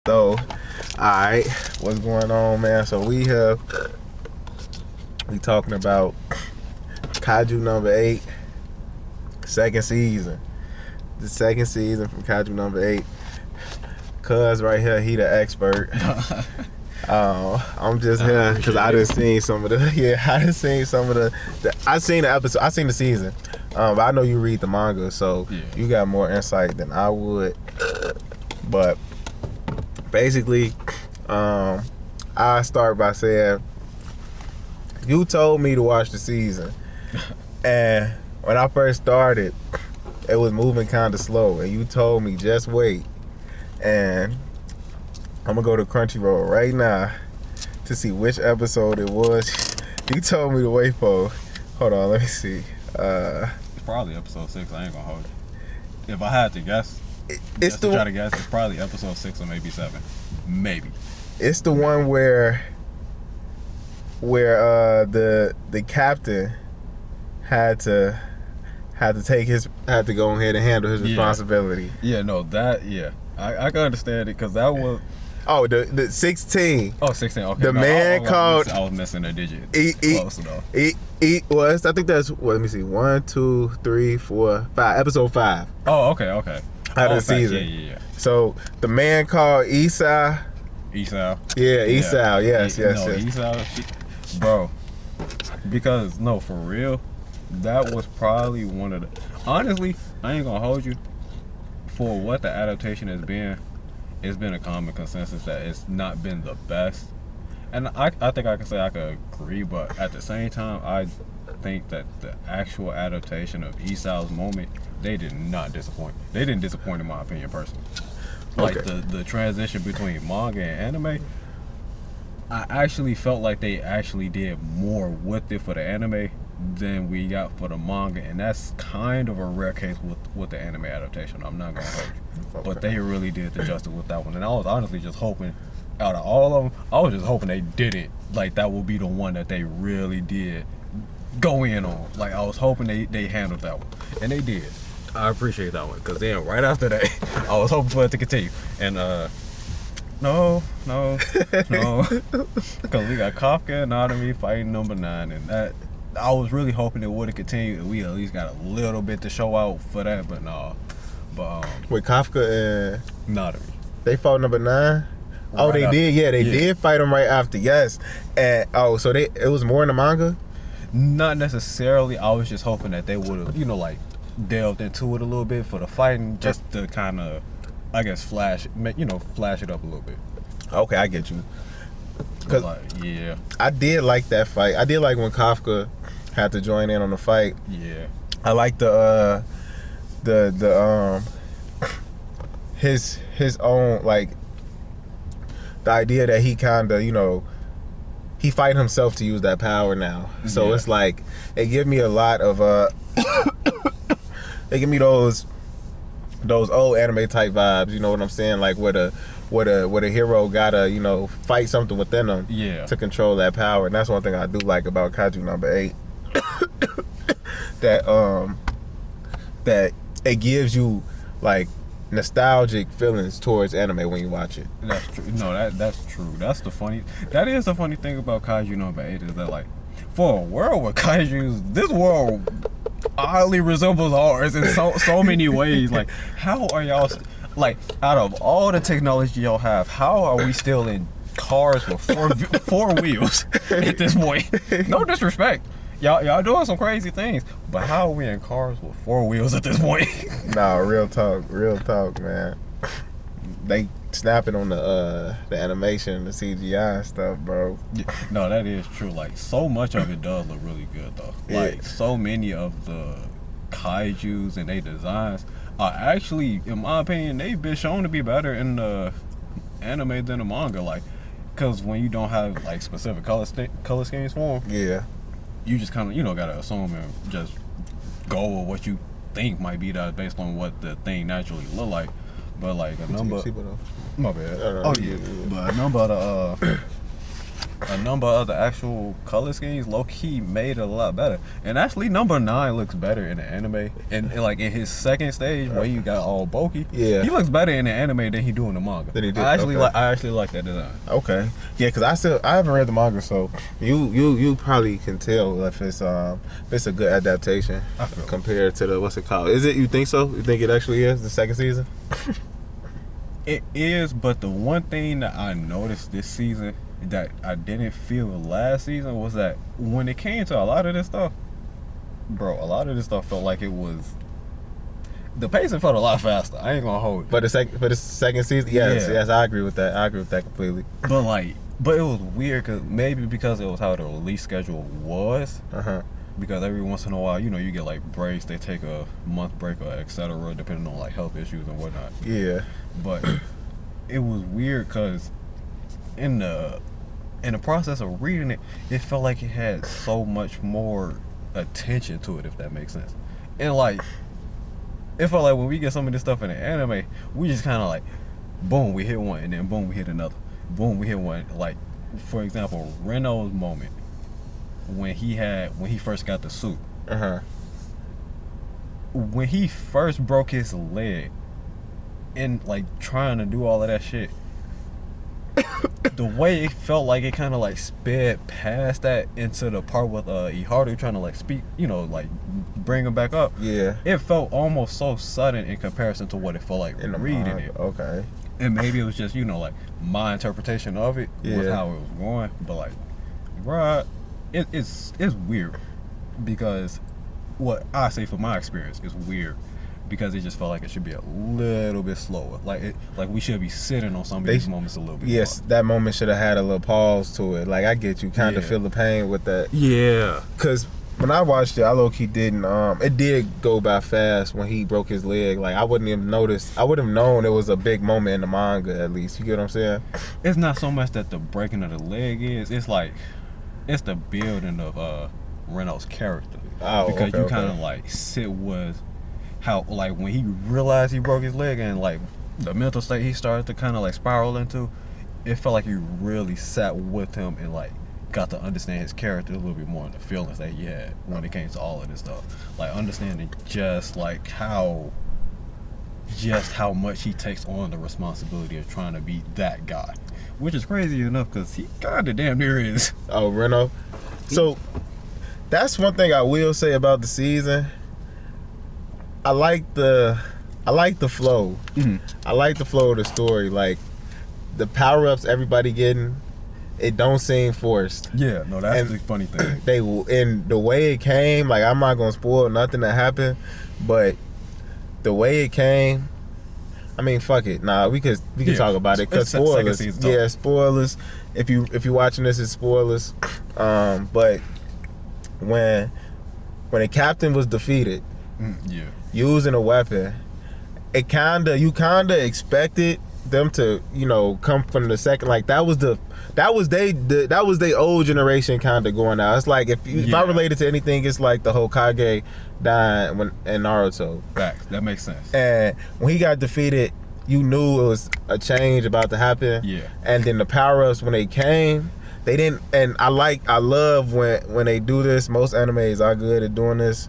So, alright, what's going on, man? So we talking about Kaiju number 8, second season. The second season from Kaiju number 8. Cuz right here, he the expert. I'm just here because I done seen some of the I seen the episode, I seen the season. But I know you read the manga, so you got more insight than I would. But basically, I start by saying you told me to watch the season, and when I first started, it was moving kind of slow, and you told me just wait, and I'm gonna go to Crunchyroll right now to see which episode it was. You told me to wait for. Hold on, let me see. It's probably episode 6. I ain't gonna hold you. If I had to guess, it's probably episode 6 or maybe 7, maybe. It's the one where the captain had to go ahead and handle his responsibility. Yeah, no, that I can understand it because that was. Oh, the 16. Oh, 16. Okay. The man called. I was missing a digit. Close enough. Was I think that's let me see. 1, 2, 3, 4, 5. Episode 5. Oh, okay. Out of the season. Yeah. So the man called Esau. Esau. Yeah, Esau. Yes. Esau. Bro, because no, for real, that was probably one of the. Honestly, I ain't gonna hold you. For what the adaptation has been, it's been a common consensus that it's not been the best. And I think I can say I could agree, but at the same time, I think that the actual adaptation of Esau's moment, they did not disappoint. They didn't disappoint in my opinion, personally. Like the transition between manga and anime, I actually felt like they actually did more with it for the anime than we got for the manga, and that's kind of a rare case with the anime adaptation. I'm not gonna hold you, but they really did the justice with that one. And I was honestly just hoping, out of all of them, I was just hoping they did it. Like that would be the one that they really did go in on. Like I was hoping they handled that one, and they did. I appreciate that one because then right after that, I was hoping for it to continue. And no, because we got Kafka and Nanami fighting number 9, and that. I was really hoping it would have continued, and we at least got a little bit to show out for that, but no. But with Kafka and Nanami, they fought number 9. Oh, they did. Yeah, they did fight him right after. Yes, and so it was more in the manga. Not necessarily. I was just hoping that they would have, like delved into it a little bit for the fighting, just to kind of, I guess, flash it up a little bit. Okay, I get you. Cause I did like that fight. I did like when Kafka had to join in on the fight. Yeah, I like his own, like the idea that he kind of he fight himself to use that power now. So it's like it give me a lot of they give me those old anime type vibes. You know what I'm saying? Like where the hero gotta fight something within them to control that power. And that's one thing I do like about Kaiju number 8. that it gives you like nostalgic feelings towards anime when you watch it. That's true. No, that's true. That is the funny thing about Kaiju number 8 is that, like, for a world with kaijus, this world oddly resembles ours in so many ways. Like, how are y'all like, out of all the technology y'all have, how are we still in cars with four wheels at this point? No disrespect. Y'all doing some crazy things, but how are we in cars with 4 wheels at this point? Nah, real talk, man. They snapping on the animation, the CGI and stuff, bro. No, that is true. Like, so much of it does look really good, though. Like, so many of the kaijus and their designs are actually, in my opinion, they've been shown to be better in the anime than the manga. Like, because when you don't have, like, specific color schemes for them, you just kind of, gotta assume and just go with what you think might be that based on what the thing naturally look like. But like a number, my bad. But a number of a number of the actual color schemes low key made it a lot better. And actually, number 9 looks better in the anime. And like in his second stage, where you got all bulky, Yeah. he looks better in the anime than he do in the manga. Than he did, I actually okay. like that design. Okay. Yeah, because I haven't read the manga, so you probably can tell if it's a good adaptation I feel compared to the, what's it called? Is it? You think so? You think it actually is the second season? It is, but the one thing that I noticed this season that I didn't feel last season was that when it came to a lot of this stuff, bro, a lot of this stuff felt like it was. The pacing felt a lot faster. I ain't gonna hold it. For the second season, yes, I agree with that. I agree with that completely. But it was weird because it was how the release schedule was. Because every once in a while, you know, you get like breaks. They take a month break or etc. depending on like health issues and whatnot. Yeah. But it was weird because in the process of reading it, it felt like it had so much more attention to it, if that makes sense. And like, it felt like when we get some of this stuff in the anime, we just kind of like, boom, we hit one, and then boom, we hit another. Boom, we hit one. Like, for example, Reno's moment when he first got the suit. When he first broke his leg and like trying to do all of that shit, the way it felt like it kind of like sped past that into the part with Iharu trying to like speak, you know, like bring him back up. Yeah. It felt almost so sudden in comparison to what it felt like In the reading manga. it. Okay. And maybe it was just, you know, like my interpretation of it was how it was going. But like, bruh, it's weird because what I say from my experience is weird because it just felt like it should be a little bit slower. Like we should be sitting on some of these moments a little bit. Yes, more. that moment should have had a little pause to it. Like I get you, kind of feel the pain with that. Yeah. Cause when I watched it, I low-key didn't. It did go by fast when he broke his leg. Like I wouldn't even notice. I would have known it was a big moment in the manga at least. You get what I'm saying? It's not so much that the breaking of the leg is. It's like it's the building of Reno's character. Oh, because okay, you kind of like sit with how like when he realized he broke his leg and like the mental state he started to kind of like spiral into, it felt like you really sat with him and like got to understand his character a little bit more and the feelings that he had when it came to all of this stuff. Like understanding just how much he takes on the responsibility of trying to be that guy, which is crazy enough because he kind of damn near is. Oh, Reno. So that's one thing I will say about the season. I like the flow. Mm-hmm. I like the flow of the story. Like the power-ups everybody getting, it don't seem forced. Yeah, no, that's the funny thing. They and the way it came, like I'm not gonna spoil nothing that happened, but the way it came, I mean, fuck it. Nah, we could talk about it because spoilers. Yeah, spoilers. If you watching this, it's spoilers. But when the captain was defeated, using a weapon, you kinda expected them to, you know, come from the second. Like that was they old generation kind of going out. It's like if I relate it to anything, it's like the Hokage dying in Naruto. Facts. That makes sense. And when he got defeated, you knew it was a change about to happen. Yeah. And then the power-ups when they came, they didn't. And I love when they do this. Most animes are good at doing this.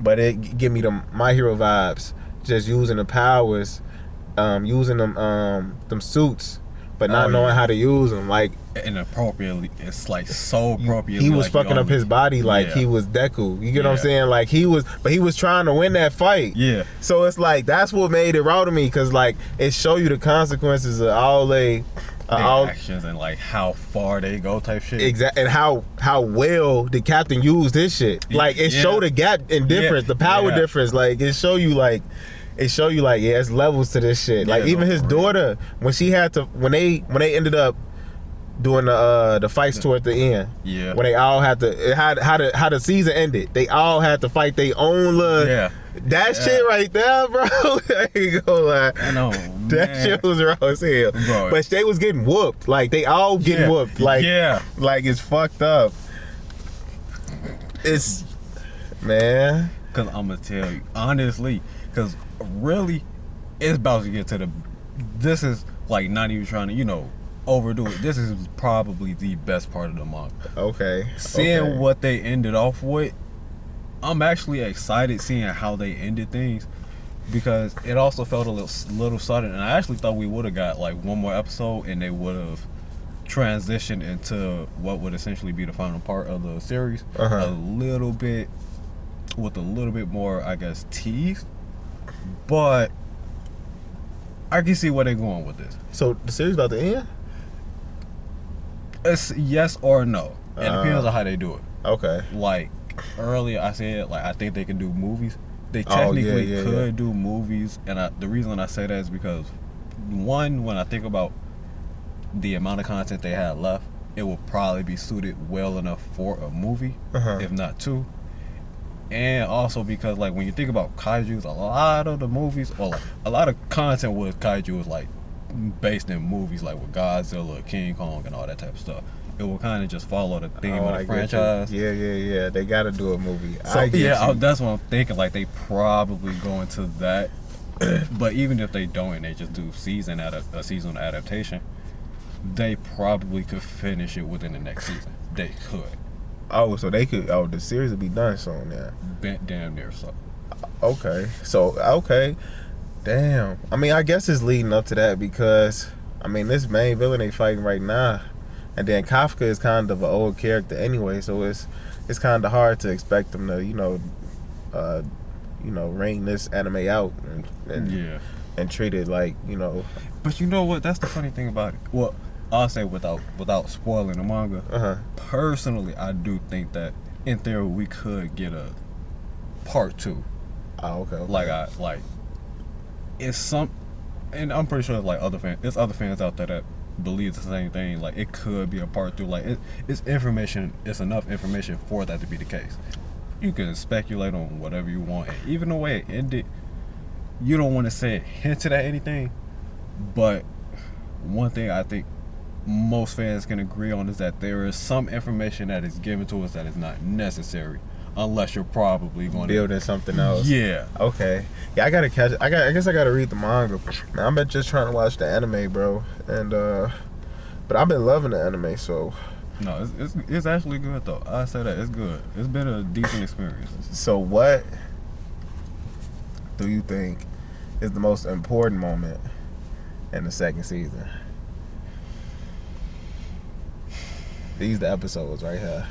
But it give me My Hero vibes. Just using the powers, using them suits, but not knowing how to use them. Like inappropriately, it's like so appropriate. He was like fucking up his body like he was Deku. You get what I'm saying? Like he was trying to win that fight. Yeah. So it's like that's what made it raw to me, because like it show you the consequences of all actions and like how far they go type shit. Exactly, and how well the captain used this shit. Like it showed the gap in difference, the power difference. Like it show you like it's levels to this shit. Like even his daughter, when they ended up doing the fights toward the end. Yeah. When they all had to how the season ended. They all had to fight their own little shit right there, bro. I ain't gonna lie. I know. That shit was raw as hell. Bro. But they was getting whooped. Like they all getting whooped. Like like it's fucked up. It's man. Cause I'm gonna tell you honestly, cause really, it's about to get to this is like not even trying to, you know, overdo it. This is probably the best part of the manga. Okay. Seeing what they ended off with, I'm actually excited seeing how they ended things, because it also felt a little sudden, and I actually thought we would have got like one more episode and they would have transitioned into what would essentially be the final part of the series a little bit, with a little bit more, I guess, tease. But I can see where they're going with this. So the series about to end? It's yes or no. It depends on how they do it. Okay. Like earlier I said, like I think they can do movies. They technically could do movies, and the reason I say that is because, one, when I think about the amount of content they had left, it would probably be suited well enough for a movie, if not two. And also because, like, when you think about kaijus, a lot of the movies, or like a lot of content with kaiju is like based in movies, like with Godzilla, King Kong, and all that type of stuff. It will kind of just follow the theme of the franchise. Yeah. They got to do a movie. So that's what I'm thinking. Like they probably go into that. But even if they don't, and they just do a season adaptation, they probably could finish it within the next season. They could. Oh, so they could. Oh, the series will be done soon. Yeah. Damn near so. Okay. Damn. I mean, I guess it's leading up to that because, I mean, this main villain they fighting right now. And then Kafka is kind of an old character anyway, so it's kind of hard to expect them to ring this anime out and treat it like But you know what? That's the funny thing about it. Well, I'll say without spoiling the manga. Personally, I do think that in theory we could get a part 2. Oh, okay. Like it's some, and I'm pretty sure there's other fans out there that believe the same thing. Like it could be a part 2. Like it's information. It's enough information for that to be the case. You can speculate on whatever you want, and even the way it ended, you don't want to say it hinted at anything. But one thing I think most fans can agree on is that there is some information that is given to us that is not necessary, unless you're probably going to building something else. Yeah. Okay. Yeah, I gotta catch it. I guess I gotta read the manga. Man, I'm just trying to watch the anime, bro. And but I've been loving the anime, so. No, it's actually good though. I say that it's good. It's been a decent experience. So what do you think is the most important moment in the second season? These the episodes right here.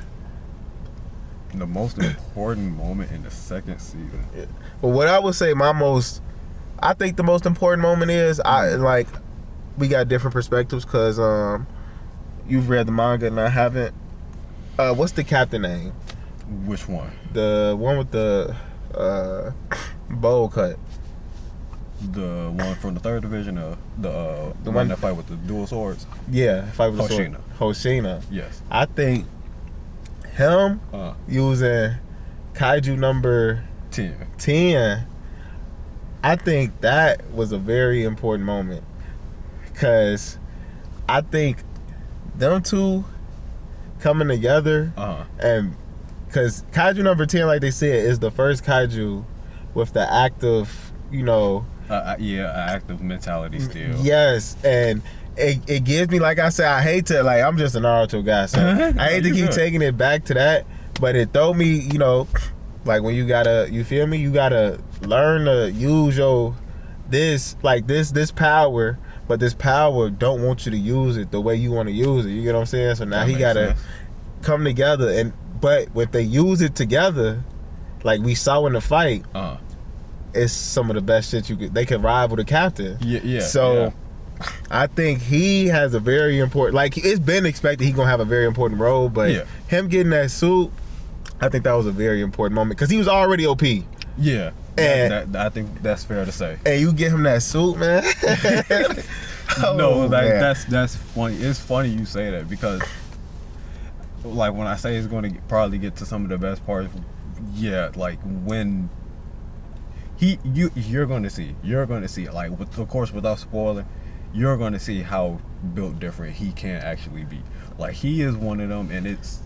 The most important moment in the second season. Yeah. But what I would say I think the most important moment is we got different perspectives because you've read the manga and I haven't. What's the captain name? Which one? The one with the bowl cut. The one from the 3rd division, the one that fight with the dual swords. Yeah, fight with the sword. Hoshina. Yes. I think him using Kaiju number 10. I think that was a very important moment because I think them two coming together and because Kaiju number 10, like they said, is the first Kaiju with the active, active mentality still. Yes, and it gives me, like I said, I hate to, I'm just a Naruto guy, so I hate to keep taking it back to that, but it throw me, like when you gotta learn to use this power, but this power don't want you to use it the way you want to use it. You get what I'm saying? So now he gotta come together, but if they use it together, like we saw in the fight, it's some of the best shit they could rival the captain. Yeah. So I think he has a very important, it's been expected he's gonna have a very important role, but him getting that suit, I think that was a very important moment because he was already OP. Yeah. And I think that's fair to say. And you get him that suit, man. That's funny. It's funny you say that because, like, when I say it's going to probably get to some of the best parts, like when you're going to see, like, of course, without spoiling, you're going to see how built different he can actually be. Like, he is one of them, and it's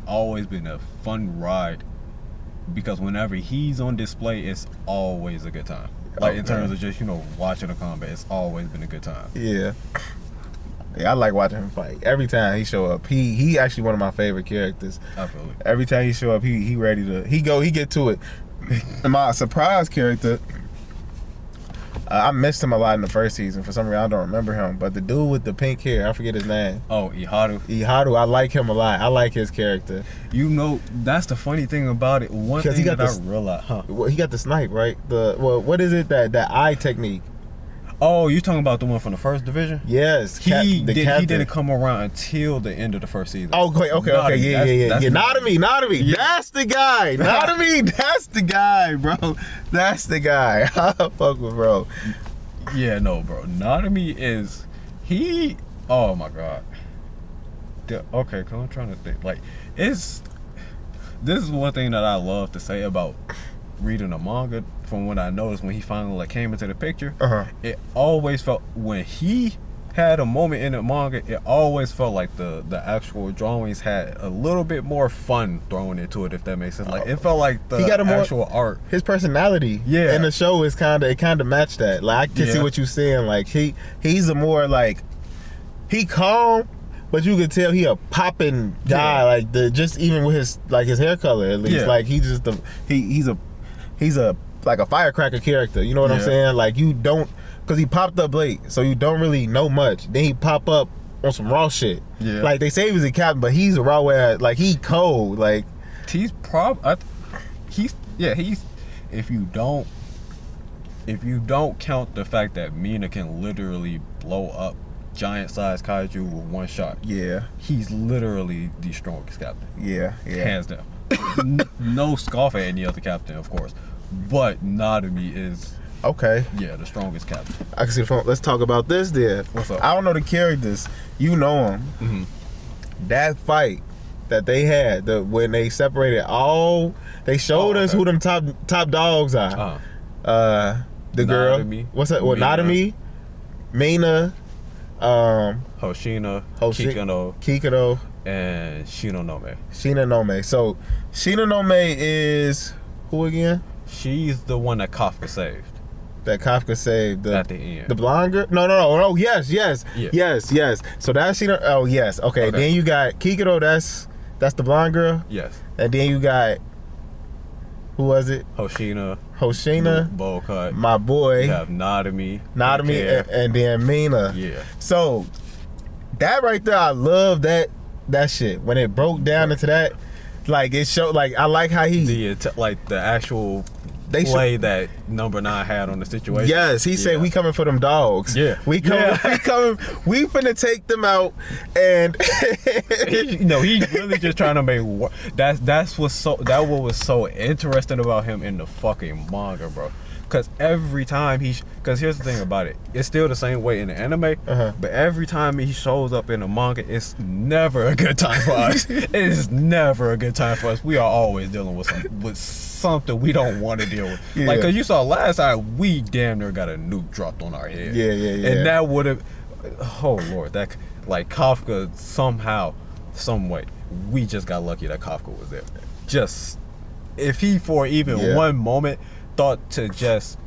always been a fun ride because whenever he's on display, it's always a good time. Like in terms of just watching a combat, it's always been a good time. Yeah. Yeah, I like watching him fight. Every time he show up, he actually one of my favorite characters. Absolutely. Every time he show up, he ready to he get to it. And my surprise character, I missed him a lot in the first season. For some reason, I don't remember him. But the dude with the pink hair, I forget his name. Oh, Iharu, I like him a lot. I like his character. That's the funny thing about it. One thing that I realized, Well, he got the snipe, right? What is it, that eye technique? Oh, you talking about the one from the first division? Yes. He didn't come around until the end of the first season. Oh, okay. Yeah. Nanami. Yeah. That's the guy. Nanami, that's the guy, bro. That's the guy. I fuck with bro. Yeah, no, bro. Nanami is oh my god. Okay, cause I'm trying to think. Like, this is one thing that I love to say about reading a manga. From what I noticed when he finally came into the picture, it always felt, when he had a moment in the manga, it always felt like the actual drawings had a little bit more fun thrown into it, if that makes sense. Like, it felt like the actual art, his personality in the show is kind of matched that. Like, I can see what you're saying. Like, he's a more like, he calm, but you could tell he a popping guy. Like, just even with his hair color, at least. Like, he's a like a firecracker character, you know what I'm saying? Like, you don't, because he popped up late, so you don't really know much. Then he pop up on some raw shit. Yeah. Like, they say he was a captain, but he's a raw ass, like, he cold. Like, if you don't count the fact that Mina can literally blow up giant sized kaiju with one shot. Yeah. He's literally the strongest captain. Yeah. Hands down. No scoff at any other captain, of course. But Nanami is the strongest captain. I can see the phone. Let's talk about this then. What's up? I don't know the characters. You know them. Mm-hmm. That fight that they had, when they separated they showed us who them top dogs are. The girl. Nanami, what's that? Well, Nanami, Mina, Hoshina, Kikano, and Shinonome. So Shinonome is who again? She's the one that Kafka saved. At the end. The blonde girl? No. Yes. So that's Shino. Oh yes. Okay. Then you got Kikero. That's the blonde girl. Yes. And then you got, who was it? Hoshina. Bowl cut. My boy. You have Nanami, and then Mina. Yeah. So that right there, I love that shit when it broke down into that. Like, it showed, like, I like how he the actual play that number 9 had on the situation. Yes, he said, we coming for them dogs. Yeah. We finna take them out. And he's really just trying to make that what was so interesting about him in the fucking manga, bro. Because every time because here's the thing about it, it's still the same way in the anime, but every time he shows up in the manga, it's never a good time for us. It is never a good time for us. We are always dealing with something we don't want to deal with. Yeah. Like, because you saw last time, we damn near got a nuke dropped on our head. Yeah. And that would have, oh Lord, that, like, Kafka, somehow, some way, we just got lucky that Kafka was there. Just, if he for even one moment thought to just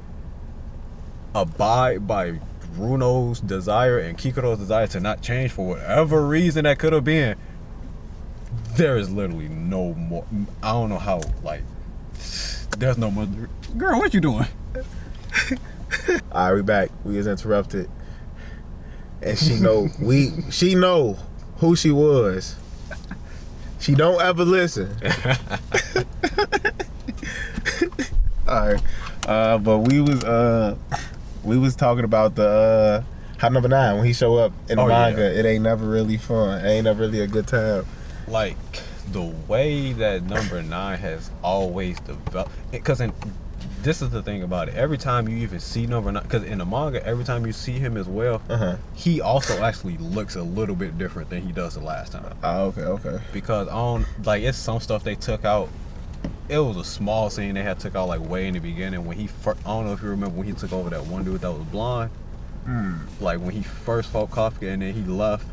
abide by Runo's desire and Kikuro's desire to not change for whatever reason that could have been, there is literally no more. I don't know how, like, there's no more. Girl, what you doing? Alright, we back. We was interrupted. And she know who she was. She don't ever listen. Alright. But we was talking about the how number 9 when he show up in the manga, it ain't never really fun. It ain't never really a good time. Like, the way that number 9 has always developed, because this is the thing about it. Every time you even see number 9, because in the manga, every time you see him as well, he also actually looks a little bit different than he does the last time. Oh, okay. Because it's some stuff they took out. It was a small scene they had took out, like, way in the beginning when I don't know if you remember when he took over that one dude that was blonde. Like, when he first fought Kafka and then he left.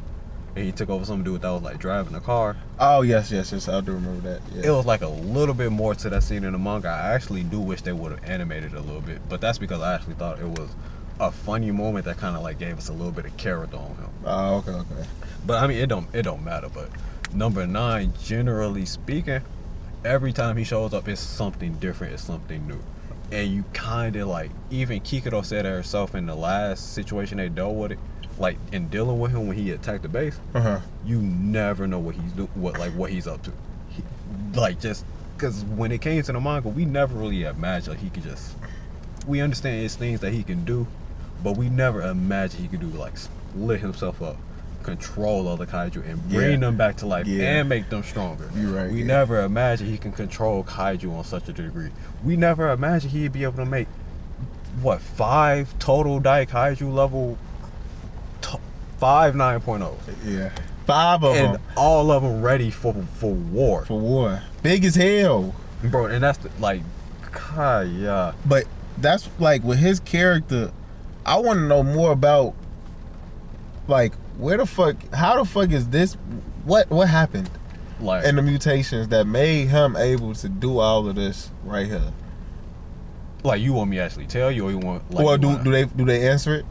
and he took over some dude that was like driving a car. Oh yes, I do remember that. Yeah. It was like a little bit more to that scene in the manga. I actually do wish they would have animated it a little bit, but that's because I actually thought it was a funny moment that kind of like gave us a little bit of character on him. Oh, okay. But I mean, it don't matter. But number 9, generally speaking, every time he shows up, it's something different. It's something new. And you kind of like, even Kikito said it herself in the last situation they dealt with it, like in dealing with him when he attacked the base. You never know what he's what he's up to. Like, just because when it came to the manga, we never really imagined he could just. We understand it's things that he can do, but we never imagined he could do like split himself up, control other kaiju, and bring them back to life and make them stronger. You're right. We never imagined he can control kaiju on such a degree. We never imagined he'd be able to make 5 total Dai Kaiju level 5 9.0. Yeah. 5 of them. And all of them ready for war. For war. Big as hell. Bro, and that's like, Kaya. But that's like with his character, I want to know more about like how the fuck is this, what happened Like, and the mutations that made him able to do all of this right here. Like, you want me to actually tell you, or you want like? Well, do they answer it?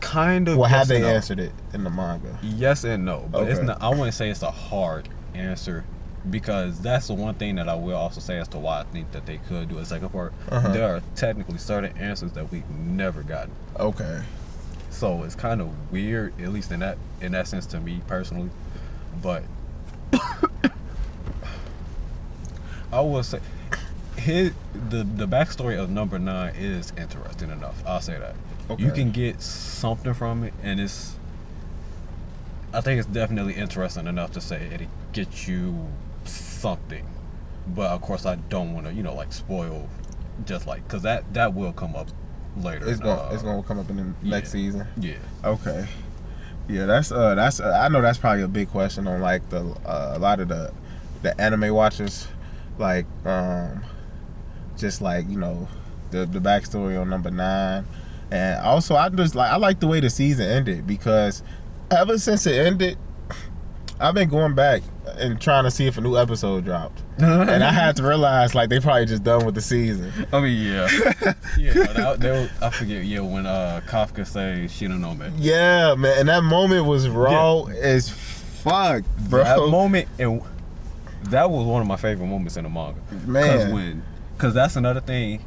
Kind of. Well, yes have they and no. answered it in the manga? Yes and no, but it's Okay. not. I wouldn't say it's a hard answer, because that's the one thing that I will also say as to why I think that they could do a second part. There are technically certain answers that we've never gotten. Okay. So it's kind of weird, at least in that sense to me personally. But I will say the backstory of number 9 is interesting enough. I'll say that. Okay. You can get something from it, and I think it's definitely interesting enough to say it gets you something. But of course, I don't want to, like, spoil, just like, because that will come up later. It's gonna come up in the next season. Yeah. Okay. Yeah, that's I know that's probably a big question on like a lot of the anime watchers, like just like the backstory on number 9, and also I like the way the season ended, because ever since it ended, I've been going back and trying to see if a new episode dropped. And I had to realize, like, they probably just done with the season. I mean, yeah. I forget, when Kafka say she don't know, man. Yeah, man. And that moment was raw as fuck, bro. That moment, and that was one of my favorite moments in the manga. Man. Because that's another thing.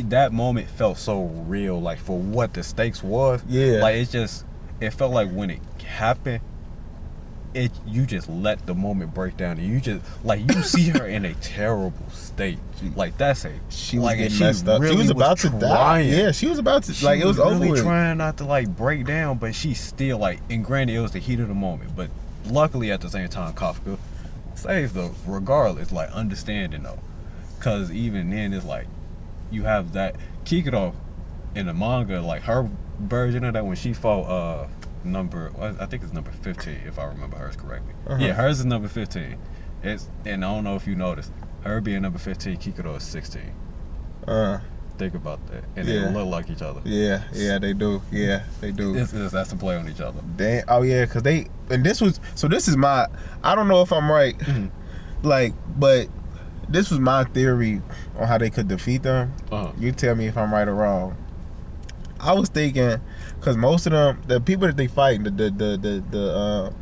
That moment felt so real, like, for what the stakes was. Yeah. Like, it felt like when it happened, you just let the moment break down, and you just like, you see her in a terrible state. Like, she was getting messed up. She was about to die. Yeah, she was about to, like, it was over really with. trying not to like break down, but she still, like, and granted it was the heat of the moment, but luckily at the same time Kafka saves though, regardless, like, understanding though, because even then it's like you have that Kikito in the manga, like, her version of that when she fought I think it's number 15 if I remember hers correctly. Yeah, hers is number 15. And I don't know if you noticed, her being number 15, Kikito is 16. Think about that. And they look like each other. Yeah, they do. Yeah, they do. That's to play on each other. Damn. Oh yeah, because this is my, I don't know if I'm right, like, but this was my theory on how they could defeat them. You tell me if I'm right or wrong. I was thinking, because most of them, the people that they fight, the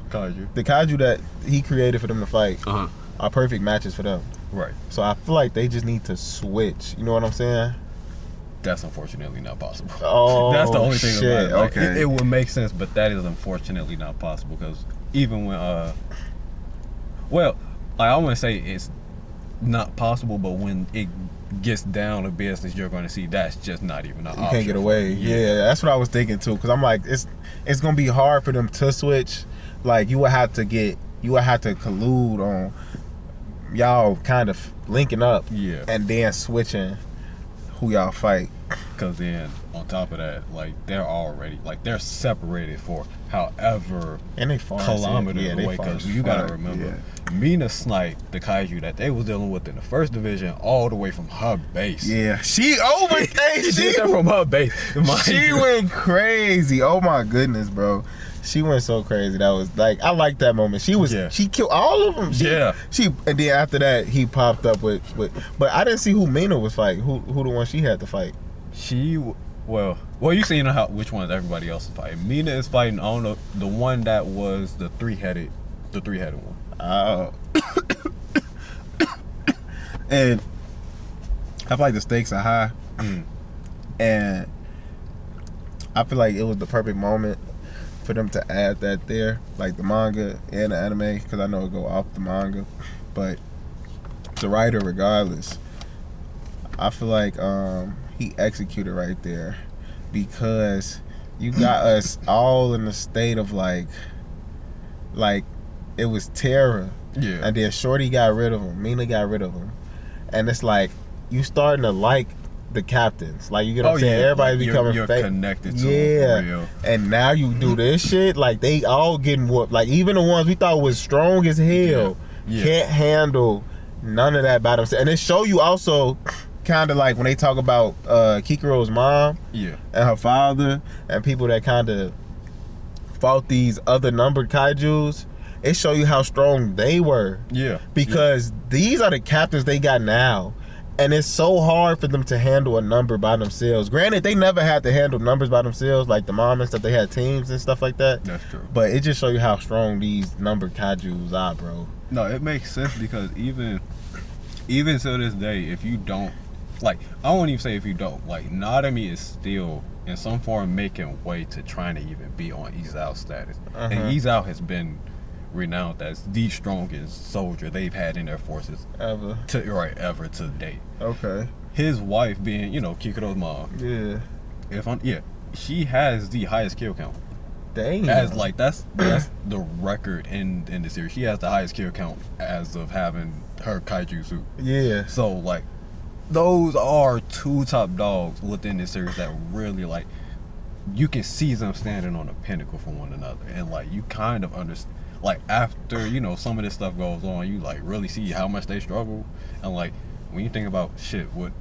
kaiju that he created for them to fight, are perfect matches for them. Right. So I feel like they just need to switch. You know what I'm saying? That's unfortunately not possible. Oh, that's the only thing about it. Like, okay. It would make sense, but that is unfortunately not possible, because even when I want to say it's not possible, but when it gets down to business, you're going to see that's just not even an option. You can't get away. Yeah, that's what I was thinking too. Because I'm like, it's going to be hard for them to switch. Like, you would have to collude on y'all kind of linking up. Yeah. And then switching who y'all fight. Because then on top of that, like, they're separated for however kilometers away. Because you gotta remember, Mina sniped the kaiju that they was dealing with in the first division all the way from her base. Yeah, she overcame. She did that from her base. She went crazy. Oh my goodness, bro. She went so crazy. That was like, I liked that moment. She killed all of them. And then after that, he popped up with. But I didn't see who Mina was fighting. Who the one she had to fight? Well, you seen which ones everybody else is fighting. Mina is fighting. I don't know, the one that was the three-headed one. Oh. And I feel like the stakes are high, and I feel like it was the perfect moment for them to add that there, like the manga and the anime, because I know it go off the manga, but the writer, regardless, I feel like he executed right there, because you got us all in a state of like it was terror, and then Shorty got rid of him, Mina got rid of him, and it's like you starting to like the captains, like, you get what I'm saying? Everybody's becoming you're fake. Connected to them for real. And now you do this shit, like they all getting whooped. Like even the ones we thought was strong as hell can't handle none of that by themselves. And it show you also kind of like when they talk about Kikuro's mom and her father and people that kind of fought these other numbered kaijus. It show you how strong they were. Because these are the captains they got now. And it's so hard for them to handle a number by themselves. Granted, they never had to handle numbers by themselves, like the mom and stuff. They had teams and stuff like that. That's true. But it just show you how strong these numbered kaijus are, bro. No, it makes sense, because even to this day, if you don't, like, I won't even say if you don't, like, Nadami is still in some form making way to trying to even be on Izao's status. And Izao has been renowned as the strongest soldier they've had in their forces ever to date. Okay. His wife being, Kikuro's mom. She has the highest kill count. Damn. As like that's the record in the series. She has the highest kill count as of having her kaiju suit. Yeah. So like, those are two top dogs within this series that really, like, you can see them standing on a pinnacle for one another, and like you kind of understand. Like after some of this stuff goes on, you like really see how much they struggle, and like when you think about shit, what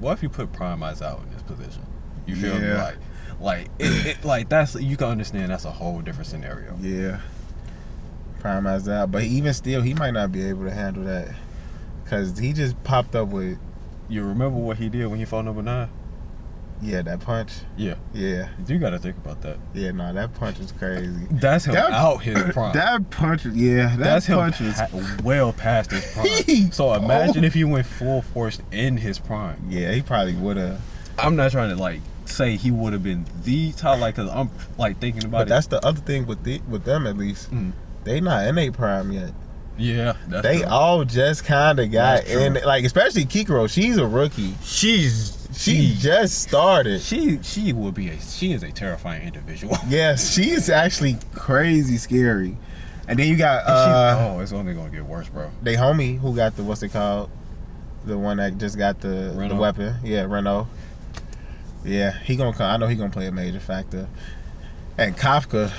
if you put Prime Eyes out in this position? You feel me? Like it like that's, you can understand that's a whole different scenario. Yeah, Prime Eyes out, but even still, he might not be able to handle that, cause he just popped up with. You remember what he did when he fought number 9? Yeah, that punch. Yeah. You gotta think about that. Yeah, no, that punch was crazy. That's him out his prime. That punch, that's punch was well past his prime. So imagine if he went full force in his prime. Yeah, he probably would have. I'm not trying to like say he would have been the top, like, cause I'm like thinking about it. But that's the other thing with them at least. They not in a prime yet. Yeah, they true. All just kind of got in, like, especially Kikuro. She's a rookie. She just started. She is a terrifying individual. Yes, she is actually crazy scary. And then you got it's only gonna get worse, bro. They homie who got the, what's it called? The one that just got the weapon. Yeah, Renault. Yeah, he gonna come. I know he gonna play a major factor. And Kafka,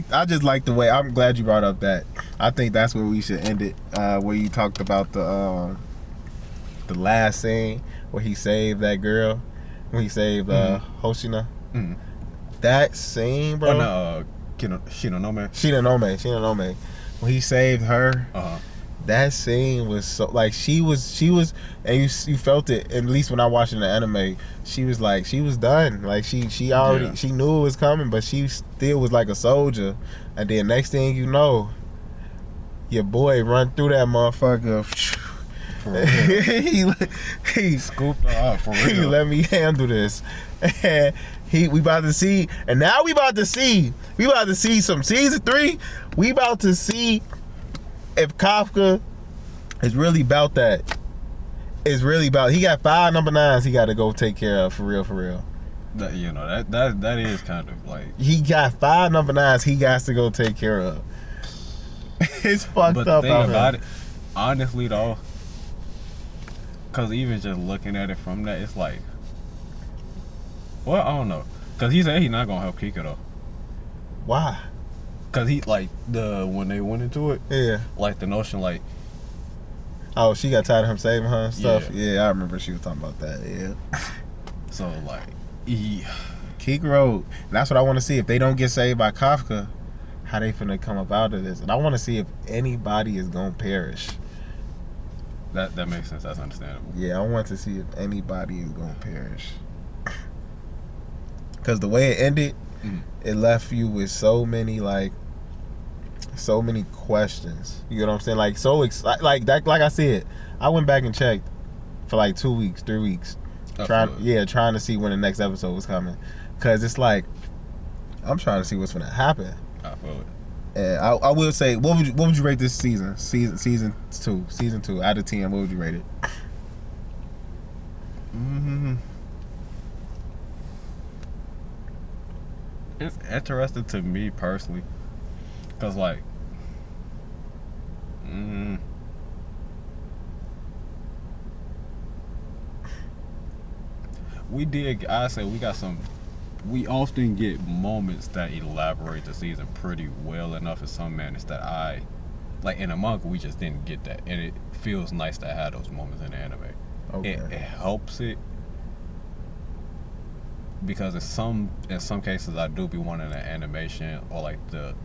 I just like the way. I'm glad you brought up that. I think that's where we should end it. Where you talked about the last scene where he saved that girl, when he saved Hoshina. That scene, bro. Oh no, Shinonome. When he saved her, that scene was so, like, she was, and you felt it. At least when I watched the anime, she was done. Like she already she knew it was coming, but she still was like a soldier. And then next thing you know, your boy run through that motherfucker. For real. he scooped her up for real. He let me handle this. And we about to see, and now we about to see some season 3. We about to see if Kafka is really about that. It's really about, he got 5 number 9s he got to go take care of, for real. That, that is kind of like, he got 5 number 9s he got to go take care of. It's fucked up. But the thing about it, honestly though, because even just looking at it from that, it's like, well, I don't know, because he said he's not gonna help Kika though. Why? Cause he, like, when they went into it, like the notion, like, oh, she got tired of him saving her and stuff. Yeah, I remember she was talking about that. Yeah. So like, Kikuro, and that's what I want to see. If they don't get saved by Kafka, how they finna come up out of this? And I want to see if anybody is gonna perish. That makes sense. That's understandable. Yeah, I want to see if anybody is gonna perish. Cause the way it ended, it left you with so many questions. You know what I'm saying? Like like that. Like I said, I went back and checked for like 2 weeks, 3 weeks, trying to see when the next episode was coming. Cause it's like I'm trying to see what's gonna happen. I feel it. And I will say, what would you rate this season? Season two out of 10. What would you rate it? It's interesting to me personally, cause like, I say we got some. We often get moments that elaborate the season pretty well enough in some manners that like in a manga we just didn't get that, and it feels nice to have those moments in the anime. Okay. It helps it because in some cases I do be wanting the animation or like the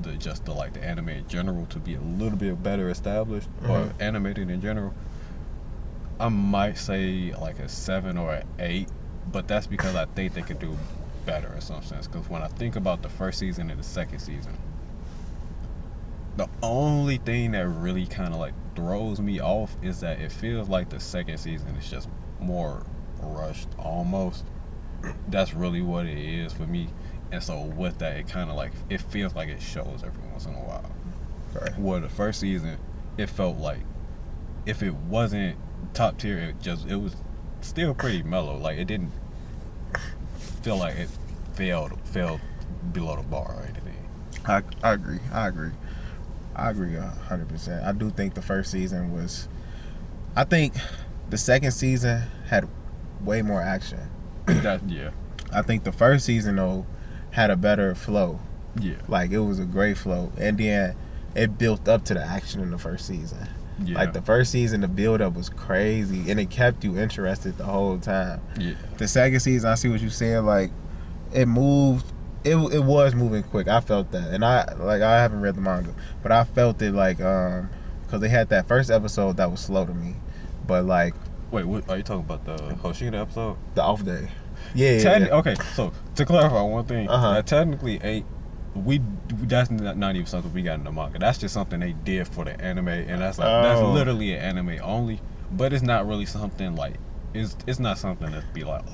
anime in general to be a little bit better established or animated in general. I might say like a 7 or an 8, but that's because I think they could do better in some sense. Because when I think about the first season and the second season, the only thing that really kind of like throws me off is that it feels like the second season is just more rushed almost. That's really what it is for me. And so with that, it kind of like it feels like it shows every once in a while. Okay. Where the first season, it felt like if it wasn't top tier, it was still pretty mellow. Like it didn't feel like it failed below the bar or anything. I agree 100%. I do think the first season was. I think the second season had way more action. I think the first season though had a better flow. Yeah. Like it was a great flow, and then it built up to the action in the first season. Yeah. Like the first season, the build up was crazy, and it kept you interested the whole time. Yeah. The second season, I see what you're saying. Like it moved. It was moving quick. I felt that, and I haven't read the manga, but I felt it like because they had that first episode that was slow to me, but like. Wait, what are you talking about? The Hoshina episode? The off day. Yeah. Okay, so to clarify one thing, technically 8. That's not even something we got in the manga. That's just something they did for the anime, and that's literally an anime only. But it's not really something like it's not something that be like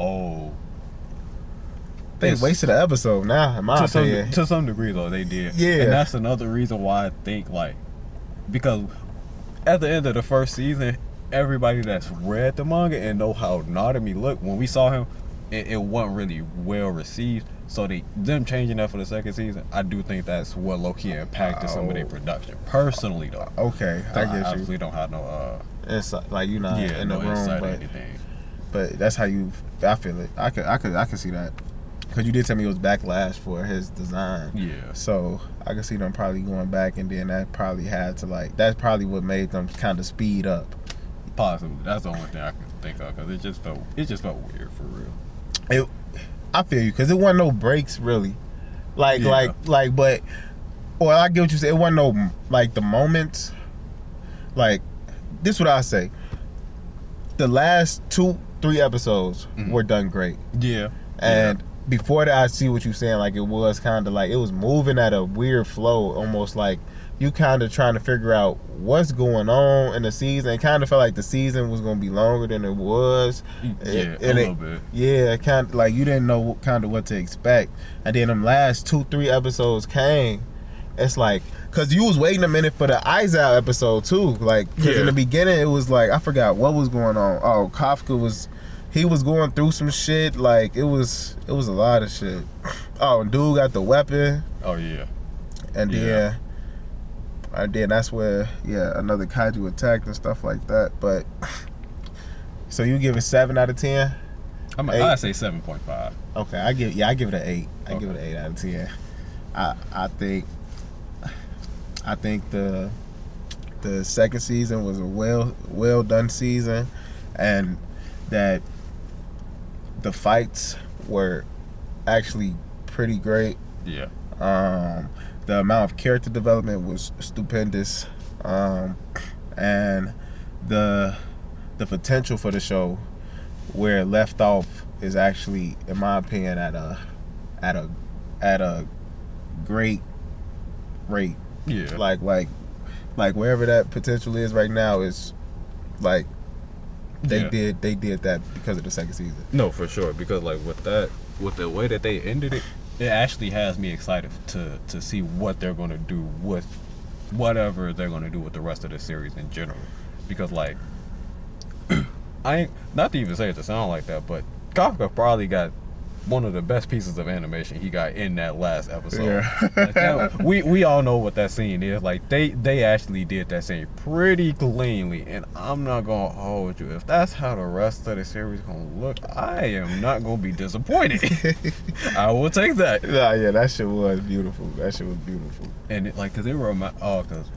they wasted an episode now. In my opinion, to some degree though they did. Yeah, and that's another reason why I think like because at the end of the first season, everybody that's read the manga and know how Narumi looked when we saw him, it wasn't really well received. So them changing that for the second season, I do think that's what low-key impacted some of their production. Personally, though. Okay, I get you. Obviously, don't have no insight, like you're not in the room, or anything. But that's how you. I feel it. I could see that because you did tell me it was backlash for his design. Yeah. So I could see them probably going back, and then that probably had to that's probably what made them kind of speed up. Possibly. That's the only thing I can think of because it just felt weird for real. I feel you because it wasn't no breaks really, but I get what you said. It wasn't no like the moments. Like this, what I say. The last 2-3 episodes were done great. Yeah, and before that, I see what you're saying. Like it was kind of like it was moving at a weird flow, almost like you kind of trying to figure out what's going on in the season. It kind of felt like the season was going to be longer than it was. Yeah, a little bit. Yeah, kind of like you didn't know kind of what to expect. And then them last 2-3 episodes came. It's like, because you was waiting a minute for the Aizawa episode too. Like, because in the beginning it was like, I forgot what was going on. Oh, Kafka was going through some shit. Like, it was a lot of shit. Oh, and dude got the weapon. Oh, yeah. And then that's where another kaiju attacked and stuff like that. But so you give it 7 out of 10? I'd say 7.5. Okay, I give it an 8. I give it an 8 out of 10. I think the second season was a well done season, and that the fights were actually pretty great. Yeah. The amount of character development was stupendous, and the potential for the show where it left off is actually, in my opinion, at a great rate. Yeah. Like wherever that potential is right now is like they did that because of the second season. No, for sure. Because like with the way that they ended it, it actually has me excited to see what they're gonna do with whatever they're gonna do with the rest of the series in general. Because like I ain't, not to even say it to sound like that, but Kafka probably got one of the best pieces of animation he got in that last episode. Yeah. Like we all know what that scene is. Like they actually did that scene pretty cleanly, and I'm not gonna hold you. If that's how the rest of the series gonna look, I am not gonna be disappointed. I will take that. Nah, yeah, that shit was beautiful. And it, like, cause it were cause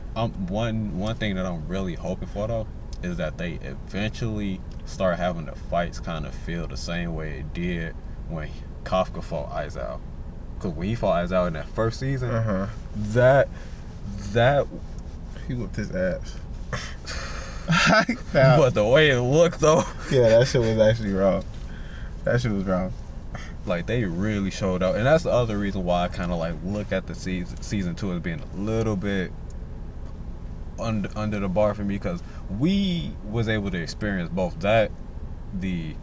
one thing that I'm really hoping for though is that they eventually start having the fights kind of feel the same way it did when Kafka fought Aizawa. Cause when he fought Aizawa in that first season, that he whipped his ass. but the way it looked though, yeah, that shit was actually wrong. That shit was wrong. Like they really showed out, and that's the other reason why I kind of like look at the season 2 as being a little bit under the bar for me, because we was able to experience both that, the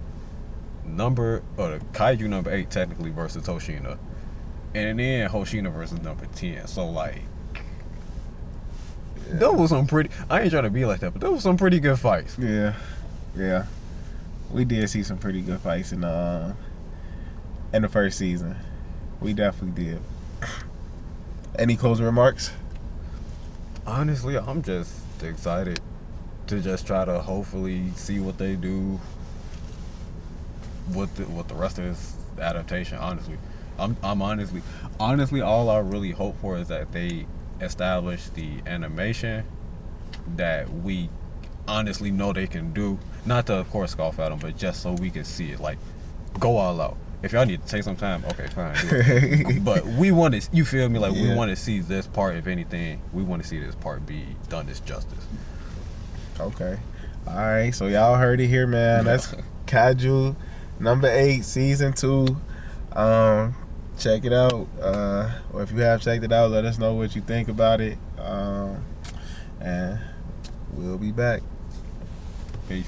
Kaiju number 8 technically versus Hoshina, and then Hoshina versus number 10. So like, there was some pretty. I ain't trying to be like that, but there was some pretty good fights. Yeah. We did see some pretty good fights in the first season. We definitely did. Any closing remarks? Honestly, I'm just excited to just try to hopefully see what they do with the rest of this adaptation. Honestly, I'm honestly all I really hope for is that they establish the animation that we honestly know they can do. Not to, of course, scoff at them, but just so we can see it. Like, go all out. If y'all need to take some time, okay, fine. Do it. But we want to, you feel me? Like, we want to see this part, if anything, we want to see this part be done this justice. Okay. All right, so y'all heard it here, man. That's Kaiju number 8, season 2. Check it out. Or if you have checked it out, let us know what you think about it. And we'll be back. Peace.